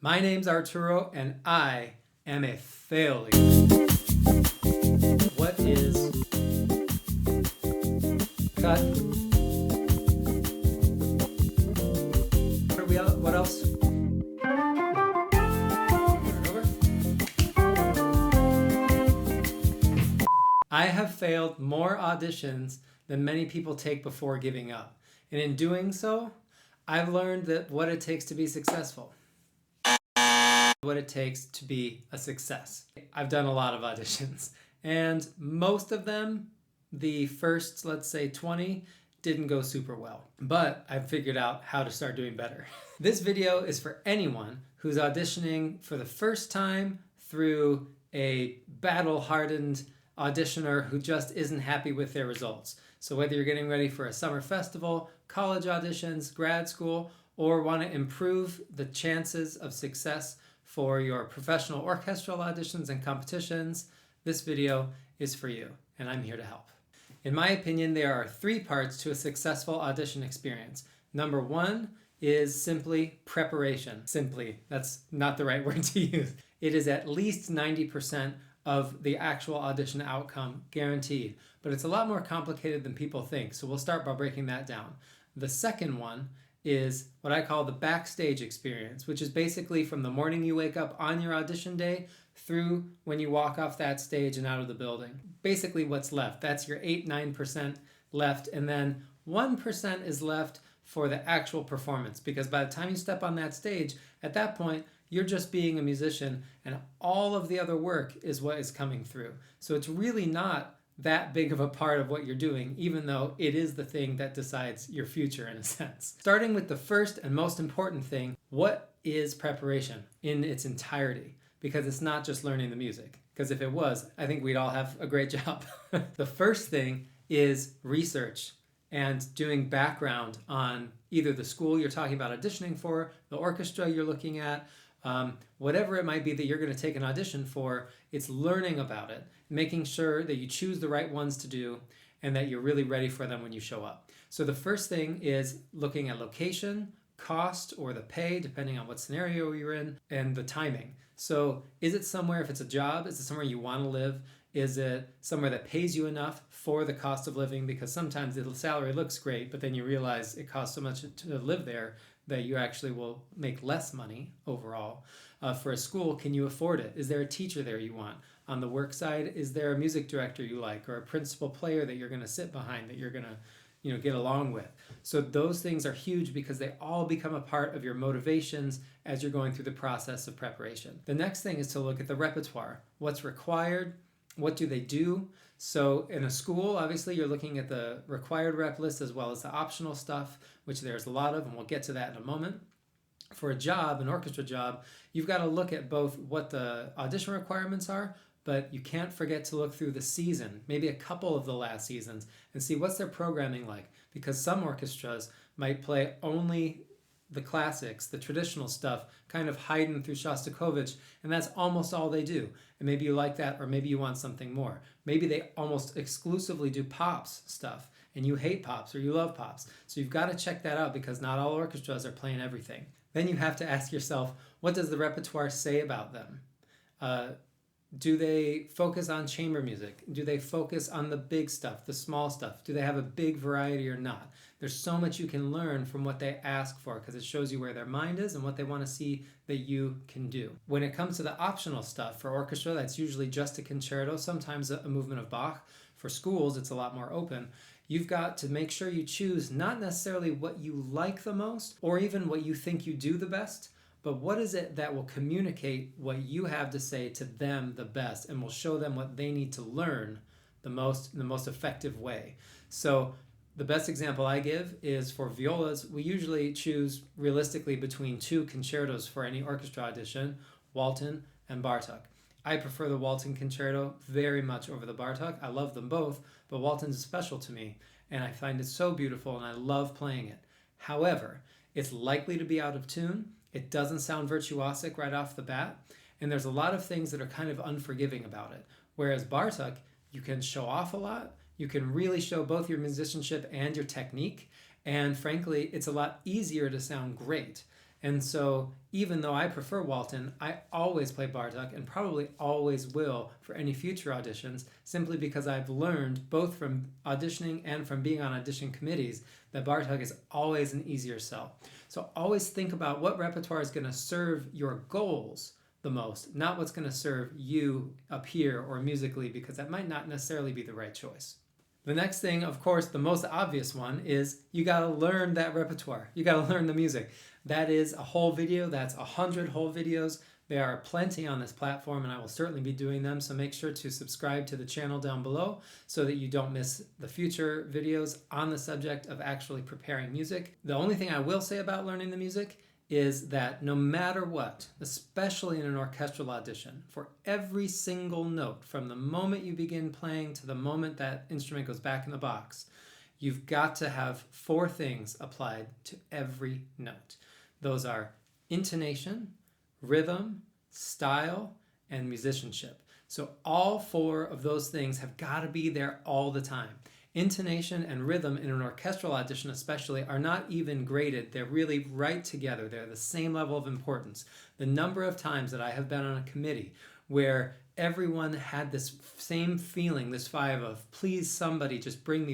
My name's Arturo and I am a failure. What is cut? What else? Over. I have failed more auditions than many people take before giving up. And in doing so, I've learned that what it takes to be successful. What it takes to be a success. I've done a lot of auditions, and most of them, the first, let's say 20, didn't go super well. But I've figured out how to start doing better. This video is for anyone who's auditioning for the first time through a battle-hardened auditioner who just isn't happy with their results. So whether you're getting ready for a summer festival, college auditions, grad school, or want to improve the chances of success for your professional orchestral auditions and competitions, this video is for you, and I'm here to help. In my opinion, there are 3 parts to a successful audition experience. Number 1 is simply preparation. Simply, that's not the right word to use. It is at least 90% of the actual audition outcome, guaranteed. But it's a lot more complicated than people think, so we'll start by breaking that down. The second one is what I call the backstage experience, which is basically from the morning you wake up on your audition day through when you walk off that stage and out of the building. Basically what's left. That's your 8-9% left, and then 1% is left for the actual performance, because by the time you step on that stage, at that point, you're just being a musician and all of the other work is what is coming through. So it's really not that big of a part of what you're doing, even though it is the thing that decides your future in a sense. Starting with the first and most important thing, what is preparation in its entirety? Because it's not just learning the music. Because if it was, I think we'd all have a great job. The first thing is research and doing background on either the school you're talking about auditioning for, the orchestra you're looking at, whatever it might be that you're going to take an audition for. It's learning about it, making sure that you choose the right ones to do and that you're really ready for them when you show up. So the first thing is looking at location, cost, or the pay, depending on what scenario you're in, and the timing. So is it somewhere, if it's a job, is it somewhere you want to live? Is it somewhere that pays you enough for the cost of living? Because sometimes the salary looks great, but then you realize it costs so much to live there that you actually will make less money overall. For a school, can you afford it? Is there a teacher there you want? On the work side, is there a music director you like, or a principal player that you're going to sit behind, that you're going to get along with? So those things are huge because they all become a part of your motivations as you're going through the process of preparation. The next thing is to look at the repertoire. What's required? What do they do? So in a school, obviously, you're looking at the required rep list as well as the optional stuff, which there's a lot of, and we'll get to that in a moment. For a job, an orchestra job, you've got to look at both what the audition requirements are, but you can't forget to look through the season, maybe a couple of the last seasons, and see what's their programming like. Because some orchestras might play only the classics, the traditional stuff, kind of hiding through Shostakovich, and that's almost all they do. And maybe you like that, or maybe you want something more. Maybe they almost exclusively do pops stuff, and you hate pops or you love pops. So you've got to check that out, because not all orchestras are playing everything. Then you have to ask yourself, what does the repertoire say about them? Do they focus on chamber music? Do they focus on the big stuff, the small stuff? Do they have a big variety or not? There's so much you can learn from what they ask for, because it shows you where their mind is and what they want to see that you can do. When it comes to the optional stuff for orchestra, that's usually just a concerto, sometimes a movement of Bach. For schools, it's a lot more open. You've got to make sure you choose not necessarily what you like the most or even what you think you do the best, but what is it that will communicate what you have to say to them the best and will show them what they need to learn in the most effective way. So the best example I give is for violas. We usually choose realistically between 2 concertos for any orchestra audition, Walton and Bartók. I prefer the Walton concerto very much over the Bartók. I love them both, but Walton's special to me, and I find it so beautiful and I love playing it. However, it's likely to be out of tune. It doesn't sound virtuosic right off the bat, and there's a lot of things that are kind of unforgiving about it. Whereas Bartók, you can show off a lot, you can really show both your musicianship and your technique, and frankly, it's a lot easier to sound great. And so even though I prefer Walton, I always play Bartok and probably always will for any future auditions, simply because I've learned both from auditioning and from being on audition committees that Bartok is always an easier sell. So always think about what repertoire is going to serve your goals the most, not what's going to serve you up here or musically, because that might not necessarily be the right choice. The next thing, of course, the most obvious one is you got to learn that repertoire. You got to learn the music. That is a whole video. That's 100 whole videos. There are plenty on this platform, and I will certainly be doing them. So make sure to subscribe to the channel down below so that you don't miss the future videos on the subject of actually preparing music. The only thing I will say about learning the music is that no matter what, especially in an orchestral audition, for every single note, from the moment you begin playing to the moment that instrument goes back in the box, you've got to have 4 things applied to every note. Those are intonation, rhythm, style, and musicianship. So all 4 of those things have got to be there all the time. Intonation and rhythm in an orchestral audition especially are not even graded. They're really right together. They're the same level of importance. The number of times that I have been on a committee where everyone had this same feeling, this vibe of, please somebody just bring me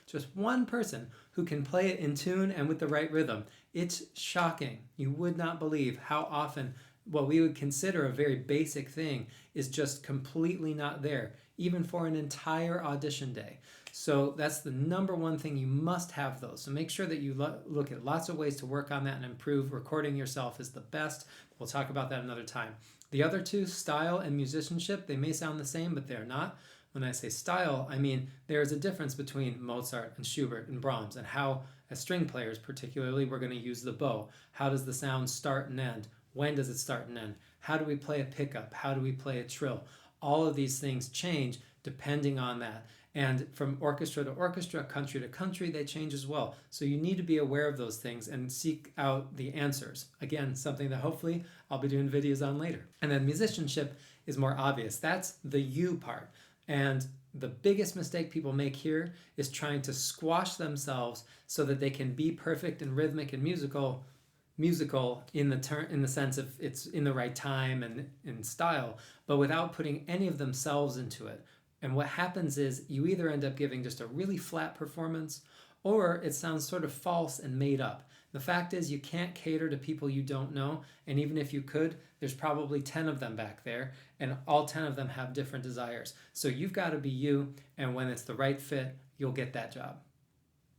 just one person who can play it in tune and with the right rhythm. It's shocking. You would not believe how often what we would consider a very basic thing is just completely not there, even for an entire audition day. So that's the number one thing. You must have those. So make sure that you look at lots of ways to work on that and improve. Recording yourself is the best. We'll talk about that another time. The other 2, style and musicianship, they may sound the same, but they're not. When I say style, I mean there is a difference between Mozart and Schubert and Brahms, and how, as string players particularly, we're going to use the bow. How does the sound start and end? When does it start and end? How do we play a pickup? How do we play a trill? All of these things change depending on that. And from orchestra to orchestra, country to country, they change as well. So you need to be aware of those things and seek out the answers. Again, something that hopefully I'll be doing videos on later. And then musicianship is more obvious. That's the you part. And the biggest mistake people make here is trying to squash themselves so that they can be perfect and rhythmic and musical in the sense of it's in the right time and in style, but without putting any of themselves into it. And what happens is you either end up giving just a really flat performance, or it sounds sort of false and made up. The fact is you can't cater to people you don't know, and even if you could, there's probably 10 of them back there, and all 10 of them have different desires. So you've got to be you, and when it's the right fit, you'll get that job.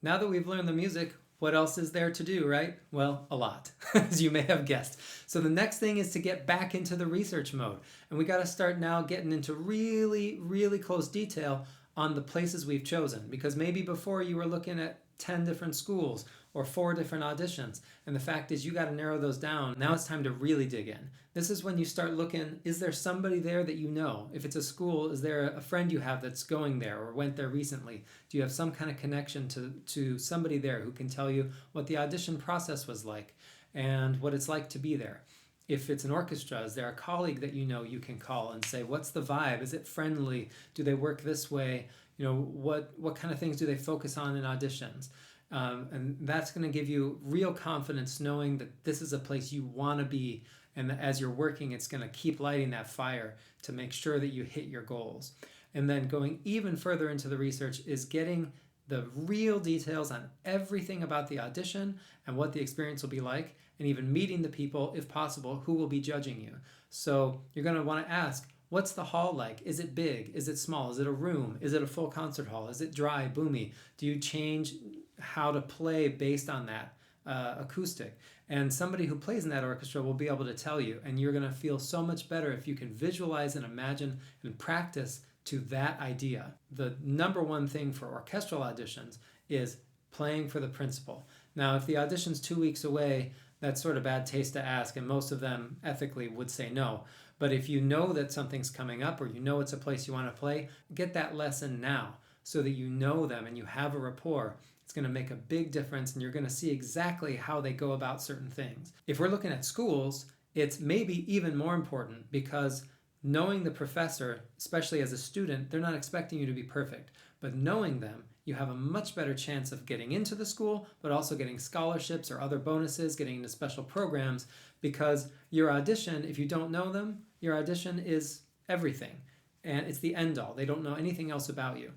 Now that we've learned the music, what else is there to do, right? Well, a lot, as you may have guessed. So the next thing is to get back into the research mode. And we got to start now getting into really, really close detail on the places we've chosen. Because maybe before you were looking at 10 different schools or 4 different auditions. And the fact is you got to narrow those down. Now it's time to really dig in. This is when you start looking, is there somebody there that you know? If it's a school, is there a friend you have that's going there or went there recently? Do you have some kind of connection to somebody there who can tell you what the audition process was like and what it's like to be there? If it's an orchestra, is there a colleague that you know you can call and say, what's the vibe? Is it friendly? Do they work this way? You know, what kind of things do they focus on in auditions? And that's going to give you real confidence knowing that this is a place you want to be, and that as you're working, it's going to keep lighting that fire to make sure that you hit your goals. And then going even further into the research is getting the real details on everything about the audition and what the experience will be like, and even meeting the people, if possible, who will be judging you. So you're going to want to ask, what's the hall like? Is it big? Is it small? Is it a room? Is it a full concert hall? Is it dry, boomy? Do you change how to play based on that acoustic? And somebody who plays in that orchestra will be able to tell you, and you're going to feel so much better if you can visualize and imagine and practice to that idea. The number one thing for orchestral auditions is playing for the principal. Now, if the audition's 2 weeks away, that's sort of bad taste to ask, and most of them ethically would say no. But if you know that something's coming up, or you know it's a place you want to play, get that lesson now so that you know them and you have a rapport. It's going to make a big difference, and you're going to see exactly how they go about certain things. If we're looking at schools, it's maybe even more important, because knowing the professor, especially as a student, they're not expecting you to be perfect. But knowing them, you have a much better chance of getting into the school, but also getting scholarships or other bonuses, getting into special programs, because your audition, if you don't know them, your audition is everything. And it's the end all. They don't know anything else about you.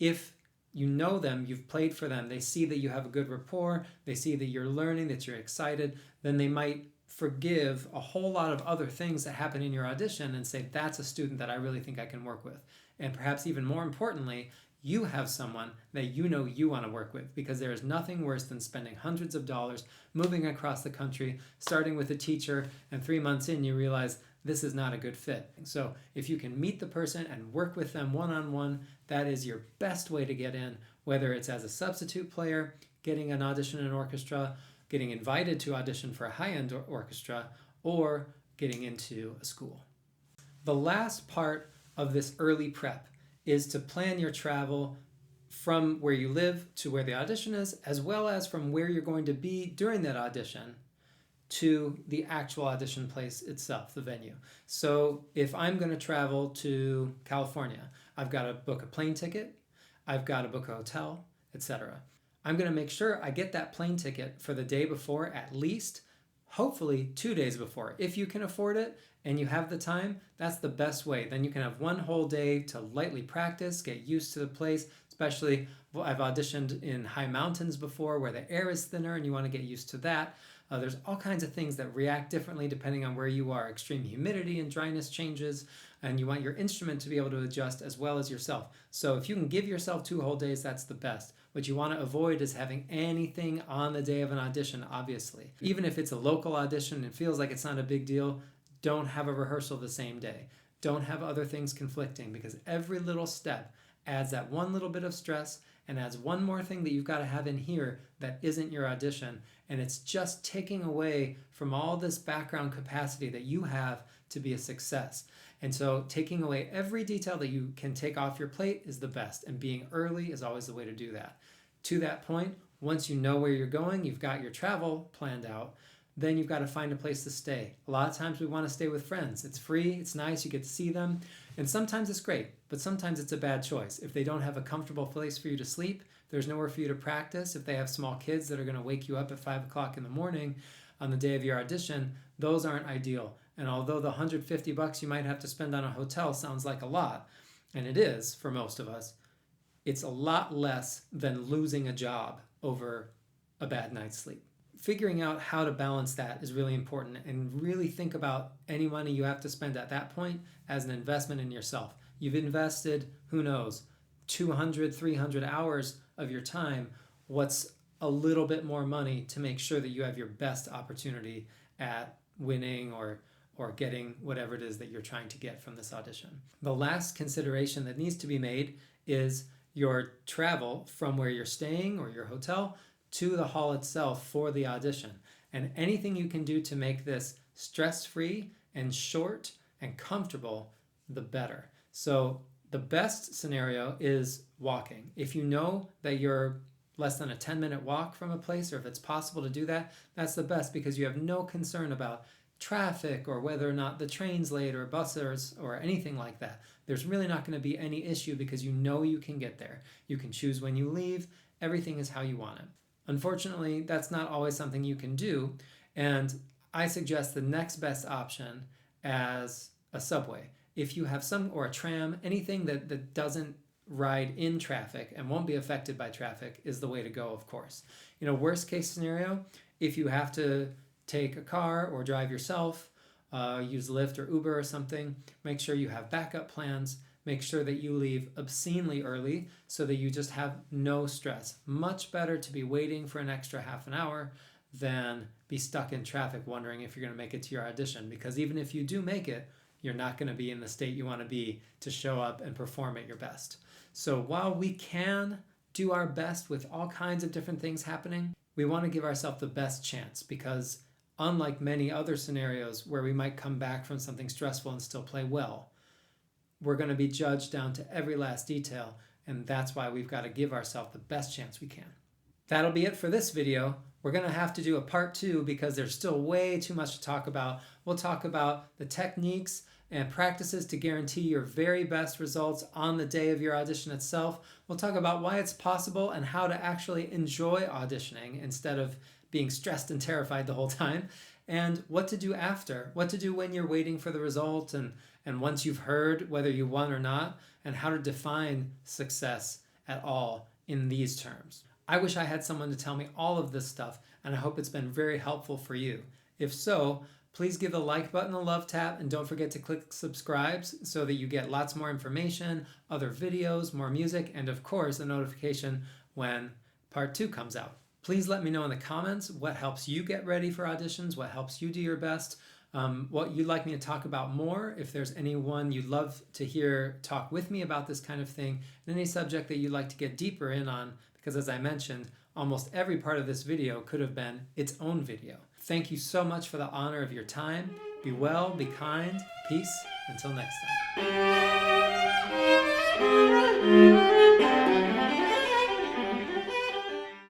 If you know them, you've played for them, they see that you have a good rapport, they see that you're learning, that you're excited, then they might forgive a whole lot of other things that happen in your audition and say, that's a student that I really think I can work with. And perhaps even more importantly, you have someone that you know you want to work with, because there is nothing worse than spending hundreds of dollars moving across the country, starting with a teacher, and 3 months in you realize this is not a good fit. So if you can meet the person and work with them one-on-one, that is your best way to get in, whether it's as a substitute player, getting an audition in an orchestra, getting invited to audition for a high-end orchestra, or getting into a school. The last part of this early prep is to plan your travel from where you live to where the audition is, as well as from where you're going to be during that audition to the actual audition place itself, the venue. So if I'm going to travel to California, I've got to book a plane ticket, I've got to book a hotel, etc. I'm going to make sure I get that plane ticket for the day before, at least, hopefully 2 days before. If you can afford it and you have the time, that's the best way. Then you can have one whole day to lightly practice, get used to the place, especially I've auditioned in high mountains before where the air is thinner and you want to get used to that. There's all kinds of things that react differently depending on where you are. Extreme humidity and dryness changes, and you want your instrument to be able to adjust as well as yourself. So if you can give yourself 2 whole days, that's the best. What you want to avoid is having anything on the day of an audition, obviously. Even if it's a local audition and feels like it's not a big deal, don't have a rehearsal the same day. Don't have other things conflicting, because every little step adds that one little bit of stress and adds one more thing that you've got to have in here that isn't your audition. And it's just taking away from all this background capacity that you have to be a success. And so taking away every detail that you can take off your plate is the best. And being early is always the way to do that. To that point, once you know where you're going, you've got your travel planned out, then you've got to find a place to stay. A lot of times we want to stay with friends. It's free, it's nice, you get to see them. And sometimes it's great, but sometimes it's a bad choice. If they don't have a comfortable place for you to sleep, there's nowhere for you to practice. If they have small kids that are going to wake you up at 5 o'clock in the morning on the day of your audition, those aren't ideal. And although the $150 you might have to spend on a hotel sounds like a lot, and it is for most of us, it's a lot less than losing a job over a bad night's sleep. Figuring out how to balance that is really important, and really think about any money you have to spend at that point as an investment in yourself. You've invested, who knows, 200, 300 hours of your time. What's a little bit more money to make sure that you have your best opportunity at winning or getting whatever it is that you're trying to get from this audition? The last consideration that needs to be made is your travel from where you're staying or your hotel to the hall itself for the audition. And anything you can do to make this stress-free and short and comfortable, the better. So the best scenario is walking. If you know that you're less than a 10-minute walk from a place, or if it's possible to do that, that's the best, because you have no concern about traffic or whether or not the train's late or buses or anything like that. There's really not going to be any issue, because you know you can get there. You can choose when you leave. Everything is how you want it. Unfortunately, that's not always something you can do, and I suggest the next best option as a subway. If you have or a tram, anything that doesn't ride in traffic and won't be affected by traffic is the way to go, of course. Worst case scenario, if you have to take a car or drive yourself, use Lyft or Uber or something, make sure you have backup plans. Make sure that you leave obscenely early so that you just have no stress. Much better to be waiting for an extra half an hour than be stuck in traffic wondering if you're going to make it to your audition, because even if you do make it, you're not going to be in the state you want to be to show up and perform at your best. So while we can do our best with all kinds of different things happening, we want to give ourselves the best chance, because unlike many other scenarios where we might come back from something stressful and still play well, we're going to be judged down to every last detail, and that's why we've got to give ourselves the best chance we can. That'll be it for this video. We're going to have to do a part 2 because there's still way too much to talk about. We'll talk about the techniques and practices to guarantee your very best results on the day of your audition itself. We'll talk about why it's possible and how to actually enjoy auditioning instead of being stressed and terrified the whole time, and what to do after, what to do when you're waiting for the result, and once you've heard whether you won or not, and how to define success at all in these terms. I wish I had someone to tell me all of this stuff, and I hope it's been very helpful for you. If so, please give the like button a love tap, and don't forget to click subscribes so that you get lots more information, other videos, more music, and of course a notification when part 2 comes out. Please let me know in the comments what helps you get ready for auditions, what helps you do your best, what you'd like me to talk about more, if there's anyone you'd love to hear talk with me about this kind of thing, and any subject that you'd like to get deeper in on, because as I mentioned, almost every part of this video could have been its own video. Thank you so much for the honor of your time. Be well, be kind, peace, until next time.